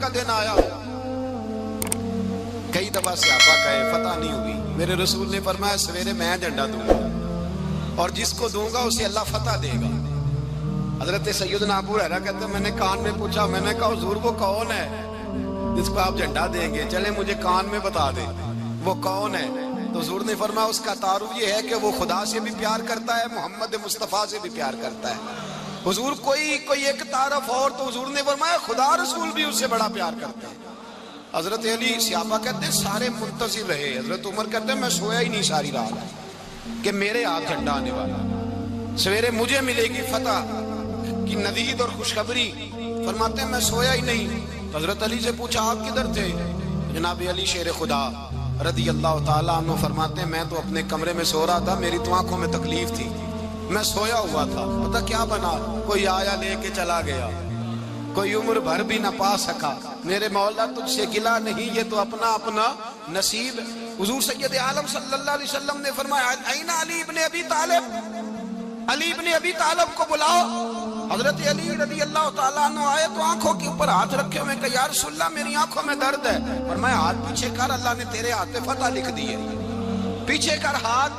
کا دن آیا ہو۔ کئی دفعہ صحابہ کہے فتح نہیں ہوئی، میرے رسول نے فرمایا سویرے میں جھنڈا دوں گا اور جس کو دوں گا اسے اللہ فتح دے گا۔ حضرت سیدنا ابو ہریرہ کہتے ہیں میں نے کان میں پوچھا، میں نے کہا حضور وہ کون ہے جس کو آپ جھنڈا دیں گے؟ چلے مجھے کان میں بتا دیں وہ کون ہے۔ تو حضور نے فرمایا اس کا تعارف یہ ہے کہ وہ خدا سے بھی پیار کرتا ہے، محمد مصطفیٰ سے بھی پیار کرتا ہے۔ حضور کوئی ایک تعارف اور، تو حضور نے فرمایا خدا رسول بھی اس سے بڑا پیار کرتا ہے۔ حضرت علی صحابہ کہتے ہیں سارے منتظر رہے، حضرت عمر کہتے ہیں میں سویا ہی نہیں ساری رات کہ میرے ہاتھ جھنڈا آنے والا، سویرے مجھے ملے گی فتح کی ندید اور خوشخبری۔ فرماتے ہیں میں سویا ہی نہیں۔ حضرت علی سے پوچھا آپ کدھر تھے؟ جناب علی شیر خدا رضی اللہ تعالیٰ عنہ فرماتے ہیں میں تو اپنے کمرے میں سو رہا تھا، میری تو آنکھوں میں تکلیف تھی، میں سویا ہوا تھا، پتہ کیا بنا، کوئی آیا لے کے چلا گیا، کوئی عمر بھر بھی نہ پا سکا۔ میرے مولا تجھ سے گلا نہیں، یہ تو اپنا اپنا نصیب ہے۔ حضور سید عالم صلی اللہ علیہ وسلم نے فرمایا این علی ابن ابی طالب، علی ابن ابی طالب کو بلاؤ۔ حضرت علی رضی اللہ تعالیٰ عنہ آئے تو آنکھوں کے اوپر ہاتھ رکھے ہوئے کہ یا رسول اللہ میری آنکھوں میں درد ہے۔ فرمایا ہاتھ پیچھے کر، اللہ نے تیرے ہاتھ پہ فتح لکھ دی ہے، پیچھے کر ہاتھ۔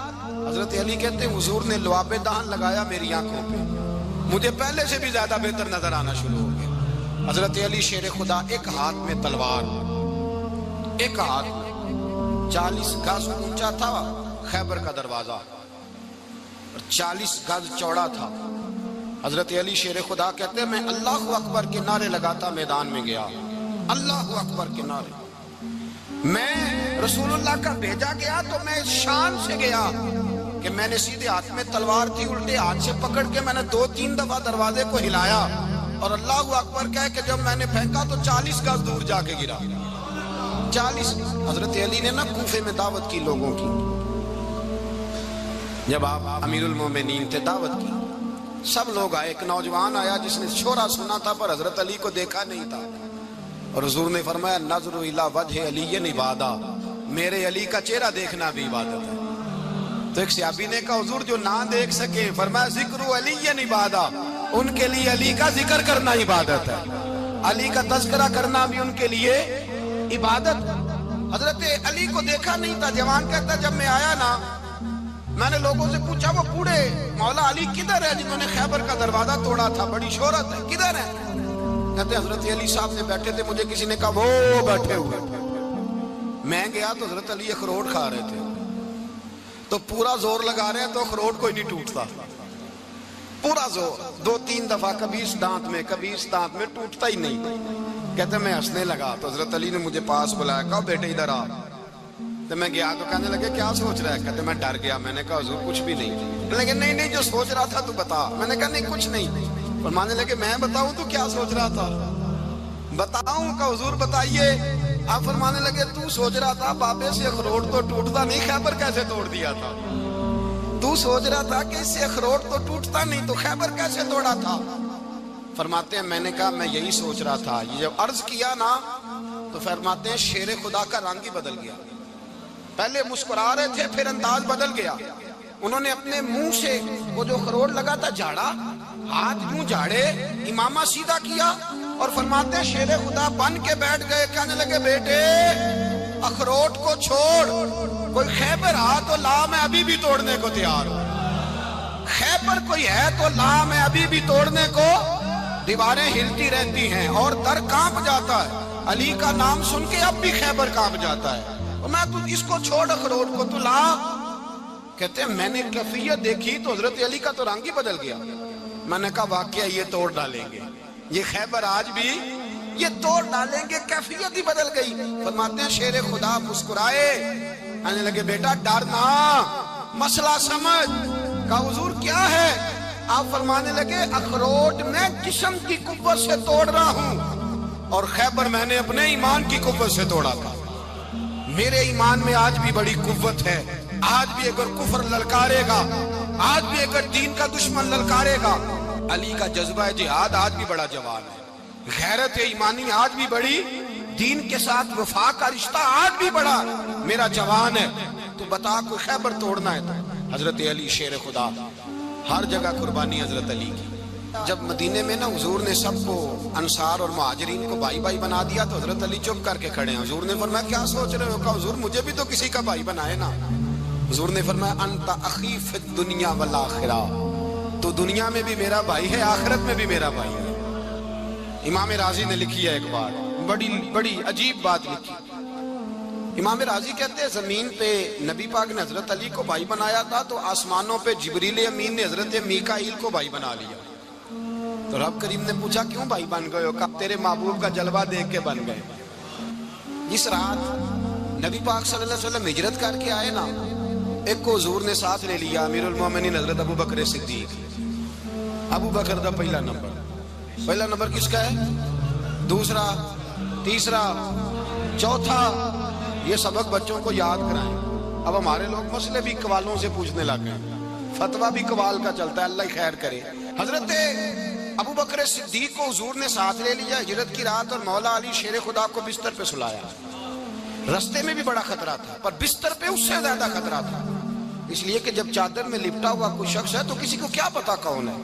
حضرت علی کہتے ہیں حضور نے لعاب دہن لگایا میری آنکھوں پہ، مجھے پہلے سے بھی زیادہ بہتر نظر آنا شروع ہو گیا۔ حضرت علی شیر خدا ایک ہاتھ میں تلوار، ایک ہاتھ 40 گز اونچا تھا خیبر کا دروازہ، 40 گز چوڑا تھا۔ حضرت علی شیر خدا کہتے ہیں میں اللہ اکبر کے نعرے لگاتا میدان میں گیا، اللہ اکبر کے نعرے۔ میں رسول اللہ کا بھیجا گیا تو میں شان سے گیا کہ میں نے سیدھے ہاتھ میں تلوار تھی، الٹے ہاتھ سے پکڑ کے میں نے 2-3 دفعہ دروازے کو ہلایا اور اللہ اکبر کہہ کہ جب میں نے پھینکا تو 40 گز دور جا کے گرا۔ 40 حضرت علی نے نا کوفے میں دعوت کی لوگوں کی، جب آپ امیر المومنین تھے دعوت کی، سب لوگ آئے۔ ایک نوجوان آیا جس نے شورا سنا تھا پر حضرت علی کو دیکھا نہیں تھا، اور حضور نے فرمایا نظر الی وجہ علی عبادہ، میرے علی کا چہرہ دیکھنا بھی عبادت ہے۔ تو ایک صحابی نے کہا حضور جو نہ دیکھ سکے، فرمایا ذکر علی عبادہ، ان کے لیے علی کا ذکر کرنا عبادت ہے، علی کا تذکرہ کرنا بھی ان کے لیے عبادت۔ حضرت علی کو دیکھا نہیں تھا۔ جوان کہتا جب میں آیا نا میں نے لوگوں سے پوچھا وہ بوڑھے مولا علی کدھر ہے جنہوں نے خیبر کا دروازہ توڑا تھا، بڑی شہرت ہے، کدھر ہے؟ کہتے حضرت علی صاحب نے بیٹھے تھے، مجھے کسی نے کہا وہ بیٹھے ہوئے۔ میں گیا تو حضرت علی اخروٹ کھا رہے تھے، تو پورا زور لگا رہے ہیں تو اخروٹ کوئی نہیں ٹوٹتا، پورا زور 2-3 دفعہ، کبھی اس دانت میں کبھی اس دانت میں، ٹوٹتا ہی نہیں۔ کہتے میں ہنسنے لگا تو حضرت علی نے مجھے پاس بلایا، کہا بیٹے ادھر آ۔ تو میں گیا تو کہنے لگے کیا سوچ رہا ہے؟ کہتے میں ڈر گیا۔ میں نے کہا حضور کچھ بھی نہیں۔ لیکن نہیں جو سوچ رہا تھا تو بتا۔ میں نے کہا نہیں کچھ نہیں۔ فرمانے لگے میں بتاؤں تو کیا سوچ رہا تھا؟ بتاؤں؟ کہ حضور بتائیے۔ آپ فرمانے لگے تو سوچ رہا تھا بابے سے اخروٹ تو ٹوٹتا نہیں، خیبر کیسے توڑ دیا تھا؟ تو سوچ رہا تھا کہ اس سے اخروٹ تو ٹوٹتا نہیں تو خیبر کیسے توڑا تھا؟ فرماتے ہیں میں نے کہا میں یہی سوچ رہا تھا۔ یہ جب عرض کیا نا تو فرماتے ہیں شیر خدا کا رنگ ہی بدل گیا، پہلے مسکرا رہے تھے پھر انداز بدل گیا۔ انہوں نے اپنے منہ سے وہ جو خروٹ لگا تھا جھاڑا، ہاتھ یوں جھاڑے، امامہ سیدھا کیا اور فرماتے ہیں شیر خدا بن کے بیٹھ گئے۔ کہنے لگے بیٹے اخروٹ کو چھوڑ، کوئی خیبر آ تو لا، میں ابھی بھی توڑنے کو تیار ہوں۔ خیبر کوئی ہے تو لا، میں ابھی بھی توڑنے کو۔ دیواریں ہلتی رہتی ہیں اور در کانپ جاتا ہے، علی کا نام سن کے اب بھی خیبر کانپ جاتا ہے۔ میں تو اس کو چھوڑ اخروٹ کو تو لا۔ کہتے ہیں میں نے کیفیت دیکھی تو حضرت علی کا تو رنگ ہی بدل گیا۔ میں نے کہا واقعہ یہ توڑ ڈالیں گے، یہ خیبر آج بھی یہ توڑ ڈالیں گے، کیفیت ہی بدل گئی۔ فرماتے ہیں شیر خدا مسکرائے، کہنے لگے بیٹا ڈرنا، مسئلہ سمجھ۔ کہا حضور کیا ہے؟ آپ فرمانے لگے اخروٹ میں جسم کی قوت سے توڑ رہا ہوں اور خیبر میں نے اپنے ایمان کی قوت سے توڑا تھا۔ میرے ایمان میں آج بھی بڑی قوت ہے، آج بھی اگر کفر للکارے گا، آج بھی اگر دین کا دشمن للکارے گا، علی کا جذبہ جہاد آج بھی بڑا جوان ہے، غیرت ایمانی آج بھی بڑی، دین کے ساتھ وفا کا رشتہ آج بھی بڑا میرا جوان ہے۔ تو بتا کوئی خیبر توڑنا ہے تو حضرت علی شیر خدا، ہر جگہ قربانی حضرت علی کی، جب مدینے میں نا حضور نے سب کو انصار اور مہاجرین کو بھائی بھائی بنا دیا تو حضرت علی چپ کر کے کھڑے ہیں. حضور نے فرمایا کیا سوچ رہے ہو؟ کہا حضور مجھے بھی تو کسی کا بھائی بنائے نا. حضور نے فرمایا انت اخی فی الدنیا والآخرہ، تو دنیا میں بھی میرا بھائی ہے، آخرت میں بھی میرا بھائی ہے. امام راضی نے لکھی ہے ایک بات، بڑی عجیب بات لکھی. امام راضی کہتے ہیں زمین پہ نبی پاک نے حضرت علی کو بھائی بنایا تھا تو آسمانوں پہ جبریل امین نے حضرت میکائیل کو بھائی بنا لیا. تو رب کریم نے پوچھا کیوں بھائی بن گئے ہو؟ کہا تیرے محبوب کا جلوہ دیکھ کے بن گئے. جس رات نبی پاک صلی اللہ علیہ وسلم ہجرت کر کے آئے نا، ایک کو حضور نے ساتھ لے لیا، امیر المومنین حضرت ابو بکر صدیق. ابو بکر دا پہلا نمبر کس کا ہے؟ دوسرا، تیسرا، چوتھا. یہ سبق بچوں کو یاد کرائیں. اب ہمارے لوگ مسئلے بھی قوالوں سے پوچھنے لگ گئے، فتویٰ بھی قوال کا چلتا ہے، اللہ ہی خیر کرے. حضرت ابو بکر صدیق کو حضور نے ساتھ لے لیا ہجرت کی رات، اور مولا علی شیر خدا کو بستر پہ سلایا. رستے میں بھی بڑا خطرہ تھا، پر بستر پہ اس سے زیادہ خطرہ تھا، اس لیے کہ جب چادر میں لپٹا ہوا کوئی شخص ہے تو کسی کو کیا پتا کون ہے.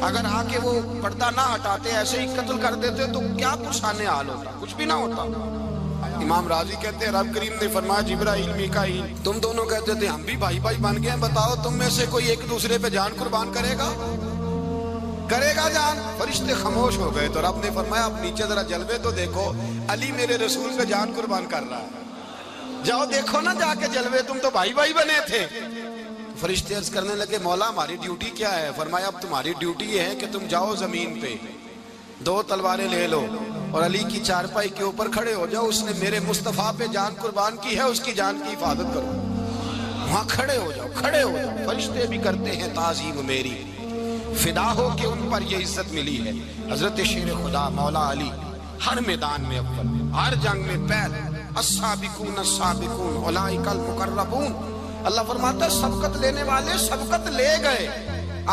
اگر آ کے وہ پردہ نہ ہٹاتے، ایسے ہی قتل کر دیتے تو کیا پرسانے حال ہوتا، کچھ بھی نہ ہوتا. امام راضی کہتے ہیں رب کریم نے فرمایا جبرائیل میکائیل تم دونوں کہتے تھے ہم بھی بھائی بھائی بن گئے ہیں، بتاؤ تم میں سے کوئی ایک دوسرے پہ جان قربان کرے گا جان؟ فرشتے خاموش ہو گئے. تو رب نے فرمایا اب نیچے ذرا جلوے تو دیکھو، علی میرے رسول پہ جان قربان کر رہا ہے، جاؤ دیکھو نا جا کے جلوے، تم تو بھائی بھائی بنے تھے. فرشتے عرض کرنے لگے مولا ہماری ڈیوٹی کیا ہے؟ فرمایا اب تمہاری ڈیوٹی یہ ہے کہ تم جاؤ زمین پہ، 2 تلواریں لے لو اور علی کی چارپائی کے اوپر کھڑے ہو جاؤ. اس نے میرے مصطفیٰ پہ جان قربان کی ہے، اس کی جان کی حفاظت کرو. وہاں کھڑے ہو جاؤ. فرشتے بھی کرتے ہیں تعظیم میری، فدا ہو کہ ان پر یہ عزت ملی ہے. حضرت شیر خدا مولا علی ہر میدان میں اول، ہر جنگ میں پہل. السابقون السابقون اولئک المقربون. اللہ فرماتا ہے سبقت لینے والے سبقت لے گئے،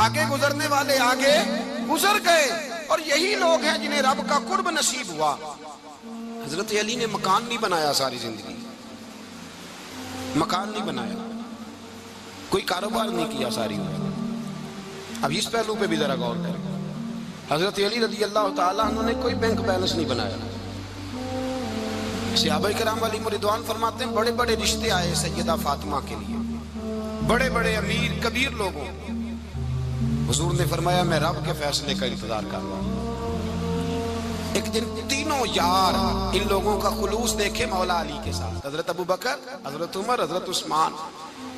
آگے گزرنے والے آگے گزر گئے، اور یہی لوگ ہیں جنہیں رب کا قرب نصیب ہوا. حضرت علی نے مکان نہیں بنایا، ساری زندگی مکان نہیں بنایا، کوئی کاروبار نہیں کیا ساری عمر. اب اس پہلو پہ بھی ذرا غور کریں. حضرت علی رضی اللہ تعالیٰ عنہ نے کوئی بینک بیلنس نہیں بنایا. صحابہ کرام علیہم رضوان فرماتے ہیں بڑے بڑے رشتے آئے سیدہ فاطمہ کے لیے، بڑے بڑے امیر کبیر لوگوں. حضور نے فرمایا میں رب کے فیصلے کا انتظار کر رہا ہوں. ایک دن تینوں یار ان لوگوں کا خلوص دیکھے مولا علی کے ساتھ، حضرت ابو بکر، حضرت عمر، حضرت عثمان.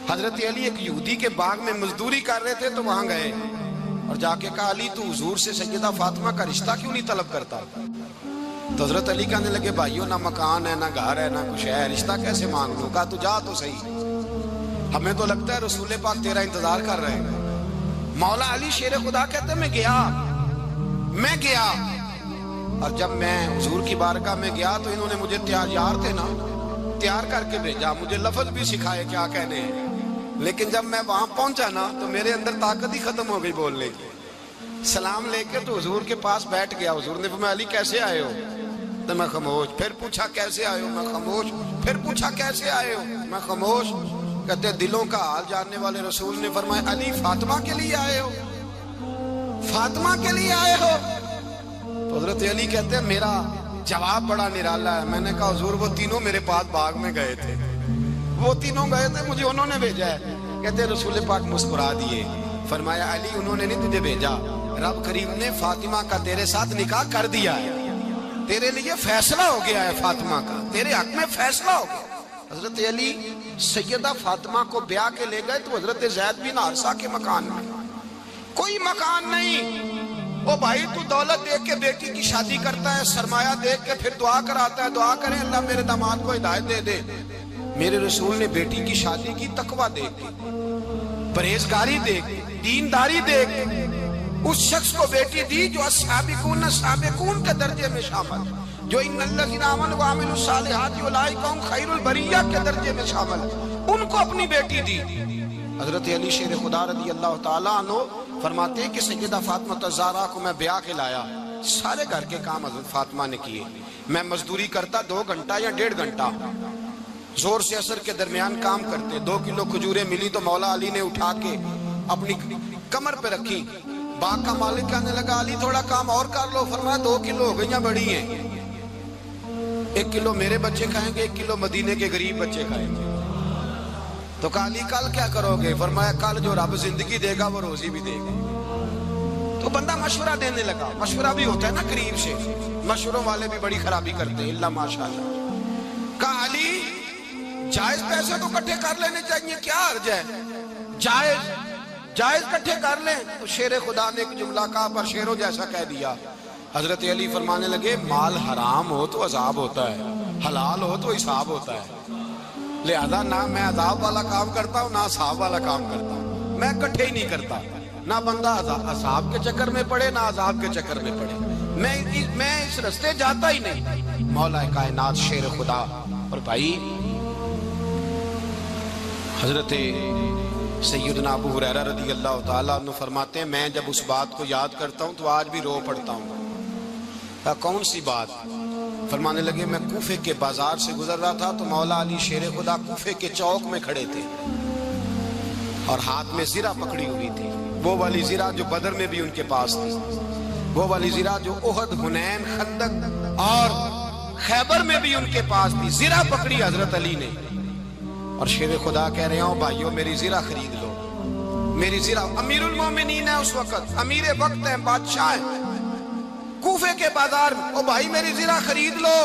حضرت علی ایک یہودی کے باغ میں مزدوری کر رہے تھے تو وہاں گئے اور جا کے کہا علی تو حضور سے سیدہ فاطمہ کا رشتہ کیوں نہیں طلب کرتا؟ تو حضرت علی کہنے لگے بھائیو نہ مکان ہے، نہ گھر ہے، نہ کچھ ہے، رشتہ کیسے مانگ لوں؟ کہا تو جا تو صحیح، ہمیں تو لگتا ہے رسول پاک تیرا انتظار کر رہے ہیں. مولا علی شیر خدا کہتے ہیں میں گیا اور جب میں حضور کی بارگاہ میں گیا تو انہوں نے مجھے یار تھے نا تیار کر کے بھیجا، مجھے لفظ بھی سکھائے کیا کہنے ہیں. لیکن جب میں وہاں پہنچا نا تو میرے اندر طاقت ہی ختم ہو گئی بولنے کی. سلام لے کے تو حضور کے پاس بیٹھ گیا. حضور نے فرمایا علی کیسے آئے ہو؟ تو میں خاموش. پھر پوچھا کیسے آئے ہو؟ میں خاموش. پھر پوچھا کیسے آئے ہو؟ میں خاموش. کہتے دلوں کا حال جاننے والے رسول نے فرمایا علی فاطمہ کے لیے آئے ہو؟ فاطمہ کے لیے آئے ہو؟ تو حضرت علی کہتے ہیں میرا جواب بڑا نرالا ہے. میں نے کہا حضور وہ تینوں میرے پاس باغ میں گئے تھے، وہ تینوں گئے تھے، مجھے انہوں نے بھیجا ہے. کہتے رسول پاک مسکرا دیے، فرمایا علی انہوں نے نہیں تجھے بھیجا، رب کریم نے فاطمہ کا تیرے ساتھ نکاح کر دیا ہے، تیرے لیے فیصلہ ہو گیا ہے، فاطمہ کا تیرے حق میں فیصلہ ہو گیا. حضرت علی سیدہ فاطمہ کو بیاہ کے لے گئے تو حضرت زید بن حارثہ کے مکان میں کوئی مکان نہیں. او بھائی تو دولت دیکھ کے بیٹی کی شادی کرتا ہے، سرمایہ دیکھ کے پھر دعا کراتا ہے، دعا کریں اللہ میرے داماد کو ہدایت دے دے. میرے رسول نے بیٹی کی شادی کی تقویٰ دیکھ کے، پرہیزگاری دیکھ کے، دینداری دیکھ کے اس شخص کو بیٹی دی جو السابقون السابقون کے درجے میں شامل، جو ان الذین آمنوا وعملوا الصالحات اولئک هم خیر البریہ کے درجے میں شامل، ان کو اپنی بیٹی دی. حضرت علی شیر خدا رضی اللہ تعالیٰ عنہ فرماتے ہیں کہ سیدہ فاطمہ الزہرا کو میں بیاہ کے لایا، سارے گھر کے کام حضرت فاطمہ نے کیے. میں مزدوری کرتا 2 گھنٹہ یا 1.5 گھنٹہ، زور سے اثر کے درمیان کام کرتے. 2 کلو کھجوریں ملی تو مولا علی نے اٹھا کے اپنی کمر پہ رکھی، باغ کا مالک کہنے لگا علی تھوڑا کام اور کر لو. فرمایا 2 کلو ہو گئیاں بڑی ہیں, 1 کلو میرے بچے کھائیں گے, 1 کلو مدینے کے غریب بچے کھائیں گے. تو کہا علی کل کیا کرو گے؟ فرمایا کل جو رب زندگی دے گا وہ روزی بھی دے گا. تو بندہ مشورہ دینے لگا. مشورہ بھی ہوتا ہے نا قریب سے, مشوروں والے بھی بڑی خرابی کرتے ہیں اللہ ماشاءاللہ. کہا علی جائز پیسے تو کٹھے کر لینے چاہیے, کیا حرج ہے, جائز کٹھے کر لیں. تو شیر خدا نے ایک جملہ کہا پر شیروں جیسا کہہ دیا. حضرت علی فرمانے لگے مال حرام ہو تو عذاب ہوتا ہے, حلال ہو تو حساب ہوتا ہے. لہذا نہ میں عذاب والا کام کرتا ہوں نہ حساب والا کام کرتا ہوں, میں کٹھے ہی نہیں کرتا. نہ بندہ عذاب کے چکر میں پڑے نہ عذاب کے چکر میں پڑے, میں اس رستے جاتا ہی نہیں. مولا کائنات شیر خدا. اور بھائی حضرت سیدنا ابو ہریرہ رضی اللہ تعالیٰ عنہ فرماتے ہیں میں جب اس بات کو یاد کرتا ہوں تو آج بھی رو پڑتا ہوں. کون سی بات؟ فرمانے لگے میں کوفے کے بازار سے گزر رہا تھا تو مولا علی شیر خدا کوفے کے چوک میں کھڑے تھے اور ہاتھ میں زرہ پکڑی ہوئی تھی, وہ والی زرہ جو بدر میں بھی ان کے پاس تھی, وہ والی زرہ جو احد, حنین, خندق اور خیبر میں بھی ان کے پاس تھی. زرہ پکڑی حضرت علی نے اور شیر خدا کہہ رہے ہوں بھائیو میری زرہ خرید لو. میری زرہ, امیر المومنین ہے اس وقت, امیر وقت ہے, بادشاہ ہے, کوفے کے بازار میں, او بھائی میری زرہ خرید لو.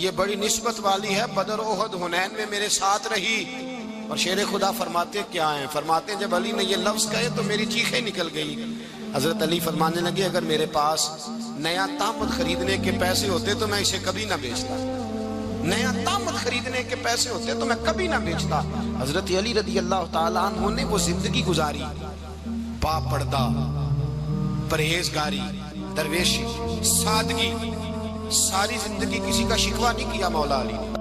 یہ بڑی نسبت والی ہے, بدر, احد, حنین میں میرے ساتھ رہی. اور شیر خدا فرماتے کیا ہیں؟ فرماتے ہیں جب علی نے یہ لفظ کہے تو میری چیخیں نکل گئی. حضرت علی فرمانے لگے اگر میرے پاس نیا طامت خریدنے کے پیسے ہوتے تو میں اسے کبھی نہ بیچتا. نیا طامت خریدنے کے پیسے ہوتے تو میں کبھی نہ بیچتا. حضرت علی رضی اللہ تعالیٰ عنہ نے وہ زندگی گزاری, با پردہ, پرہیزگاری, درویشی, سادگی, ساری زندگی کسی کا شکوہ نہیں کیا مولا علی نے.